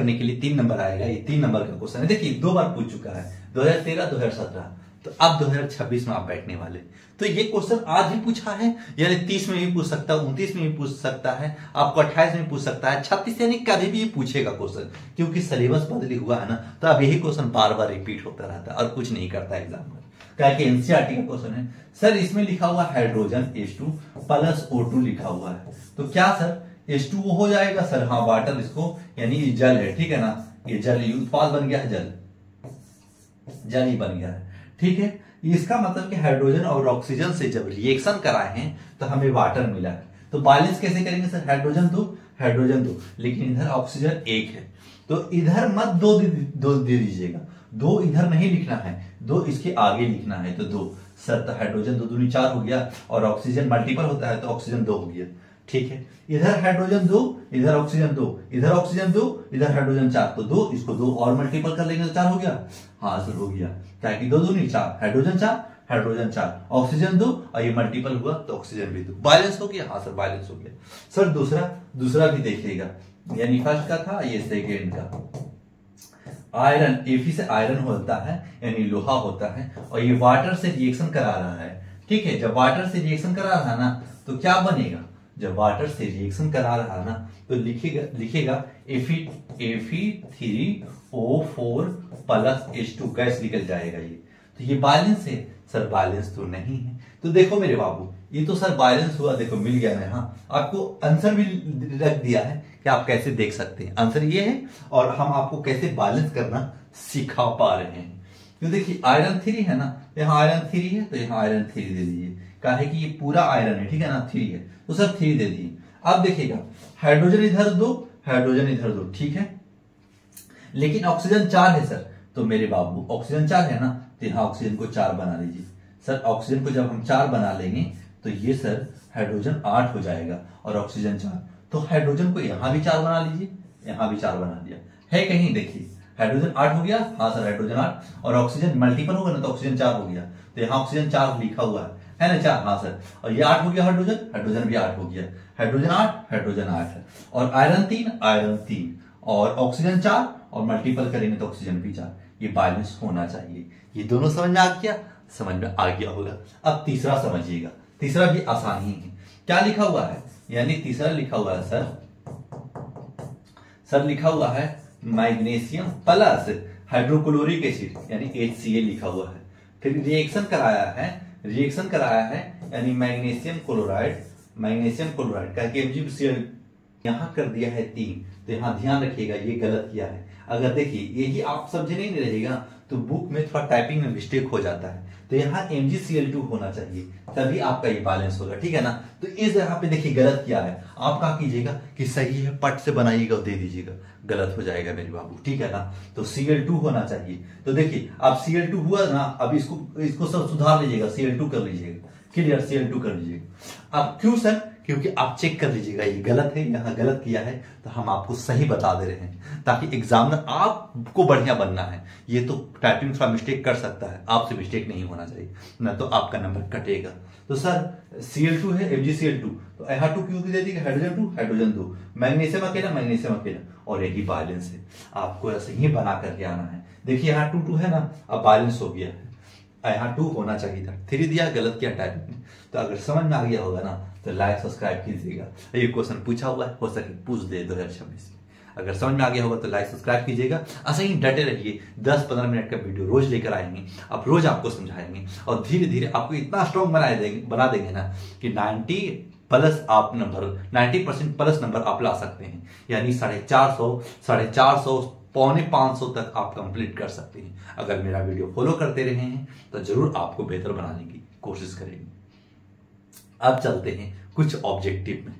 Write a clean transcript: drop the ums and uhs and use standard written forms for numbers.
करने के लिए 3 नंबर आएगा। ये 3 नंबर का क्वेश्चन है। देखिए 2 बार पूछ चुका है, 2013, 2017, तो अब 2026 में आप बैठने वाले। तो ये क्वेश्चन आज भी पूछा है, यानी 30 में भी पूछ सकता है, 29 में भी पूछ सकता है, आपको 28 में पूछ सकता है, 36 यानी कभी भी पूछेगा क्वेश्चन, क्योंकि सिलेबस बदली हुआ है ना, तो अब यही क्वेश्चन बार बार रिपीट होता रहता है और कुछ नहीं करता एग्जाम में। क्या कि एनसीईआरटी का क्वेश्चन है सर, इसमें लिखा हुआ हाइड्रोजन H2 प्लस O2 लिखा हुआ है, तो क्या सर H2O हो जाएगा सर? हाँ, वाटर इसको यानी जल है, ठीक है ना, ये जल उत्पाद बन गया है, जल ही बन गया है, ठीक है। इसका मतलब कि हाइड्रोजन और ऑक्सीजन से जब रिएक्शन कराए हैं तो हमें वाटर मिला है। तो बैलेंस कैसे करेंगे सर? हाइड्रोजन 2, लेकिन इधर ऑक्सीजन 1 है, तो इधर मत 2 दे दीजिएगा, 2 इधर नहीं लिखना है, 2 इसके आगे लिखना है। तो 2 सर, तो हाइड्रोजन 2 दूनी 4 हो गया, और ऑक्सीजन मल्टीपल होता है तो ऑक्सीजन 2 हो गया, ठीक है। इधर हाइड्रोजन 2, इधर ऑक्सीजन 2, इधर ऑक्सीजन 2, इधर हाइड्रोजन 4, तो 2 इसको 2 और मल्टीपल कर लेंगे तो 4 हो गया। हाँ सर, हो गया, क्या कि 2 दूनी 4, हाइड्रोजन 4, ऑक्सीजन 2, और ये मल्टीपल हुआ तो ऑक्सीजन भी 2, बैलेंस हो गया। हाँ सर, बैलेंस हो गया। सर दूसरा भी देखिएगा, यानी फर्स्ट का था, ये सेकेंड का। आयरन, Fe से आयरन होता है यानी लोहा होता है, और ये वाटर से रिएक्शन करा रहा है, ठीक है। जब वाटर से रिएक्शन करा रहा है ना, तो क्या बनेगा? जब वाटर से रिएक्शन करा रहा है ना, तो लिखेगा Fe3O4 प्लस H2 गैस निकल जाएगा ये। तो ये बैलेंस है सर? बैलेंस तो नहीं है। तो देखो मेरे बाबू, ये तो सर बैलेंस हुआ, देखो मिल गया ना। हाँ, आपको आंसर भी रख दिया है कि आप कैसे देख सकते हैं। आंसर ये है, और हम आपको कैसे बैलेंस करना सिखा पा रहे हैं। तो देखिए आयरन 3 है ना, यहाँ आयरन 3 है तो यहाँ आयरन 3 दे दीजिए, कहा है कि ये पूरा आयरन है, ठीक है ना, 3 है तो सर 3 दे दिए। अब देखिएगा हाइड्रोजन इधर 2, हाइड्रोजन इधर 2, ठीक है, लेकिन ऑक्सीजन 4 है सर। तो मेरे बाबू ऑक्सीजन 4 है ना, तो यहाँ ऑक्सीजन को 4 बना लीजिए। सर ऑक्सीजन को जब हम 4 बना लेंगे तो ये सर हाइड्रोजन 8 हो जाएगा, और ऑक्सीजन 4, तो हाइड्रोजन को यहाँ भी 4 बना लीजिए, यहाँ भी 4 बना दिया है कहीं, देखिए हाइड्रोजन 8 हो गया। हाँ सर, हाइड्रोजन 8, और ऑक्सीजन मल्टीपल होगा ना तो ऑक्सीजन 4 हो गया, तो यहाँ ऑक्सीजन 4 लिखा हुआ है ना, 4। हाँ सर, और ये 8 हो गया, हाइड्रोजन भी 8 हो गया, हाइड्रोजन 8 है, और आयरन 3, और ऑक्सीजन 4, और मल्टीपल करेंगे तो ऑक्सीजन भी 4। ये बैलेंस होना चाहिए। ये दोनों समझ में आ गया? समझ में आ गया होगा। अब तीसरा समझिएगा, तीसरा भी आसान ही है। क्या लिखा हुआ है? यानी तीसरा लिखा हुआ है सर लिखा हुआ है मैग्नीशियम प्लस हाइड्रोक्लोरिक एसिड यानी HCl लिखा हुआ है। फिर रिएक्शन कराया है यानी मैग्नीशियम क्लोराइड का MgCl यहां कर दिया है 3, तो यहां ध्यान रखिएगा ये गलत किया है। अगर देखिए यही आप समझे नहीं रहेगा तो बुक में थोड़ा टाइपिंग में मिस्टेक हो जाता है, तो यहाँ MgCl2 होना चाहिए, तभी आपका ये बैलेंस होगा, ठीक है ना। तो इस जगह पे देखिए गलत किया है, आप क्या कीजिएगा कि सही है पट से बनाइएगा और दे दीजिएगा, गलत हो जाएगा मेरे बाबू, ठीक है ना। तो Cl2 होना चाहिए। तो देखिए अब Cl2 हुआ ना, अब इसको सब सुधार लीजिएगा, Cl2 कर लीजिएगा, क्लियर, Cl2 कर लीजिएगा। अब क्यों सर? क्योंकि आप चेक कर लीजिएगा ये गलत है, यहाँ गलत किया है, तो हम आपको सही बता दे रहे हैं ताकि एग्जामिनर आपको बढ़िया बनना है। ये तो टाइपिंग थोड़ा मिस्टेक कर सकता है, आपसे मिस्टेक नहीं होना चाहिए ना, तो आपका नंबर कटेगा। तो सर Cl2 है MgCl2, तो यहाँ 2 क्यों दे दी? हाइड्रोजन 2, मैग्नीशियम अकेला, और यही बैलेंस है। आपको ऐसे ही बना करके आना है। देखिए यहाँ 2 है ना, अब बैलेंस हो गया है, यहाँ 2 होना चाहिए था, 3 दिया, गलत किया टाइपिंग में। तो अगर समझ में आ गया होगा ना तो लाइक सब्सक्राइब कीजिएगा। ये क्वेश्चन पूछा हुआ है, हो सके पूछ दे 2026 में। अगर समझ में आ गया होगा तो लाइक सब्सक्राइब कीजिएगा। ऐसे ही डटे रहिए, 10-15 मिनट का वीडियो रोज लेकर आएंगे, अब रोज आपको समझाएंगे, और धीरे धीरे आपको इतना स्ट्रॉन्ग बना देंगे ना कि 90% प्लस नंबर आप ला सकते हैं, यानी 450, पौने 500 तक आप कंप्लीट कर सकते हैं। अगर मेरा वीडियो फॉलो करते रहे हैं तो जरूर आपको बेहतर बनाने की कोशिश करेंगे। अब चलते हैं कुछ ऑब्जेक्टिव में।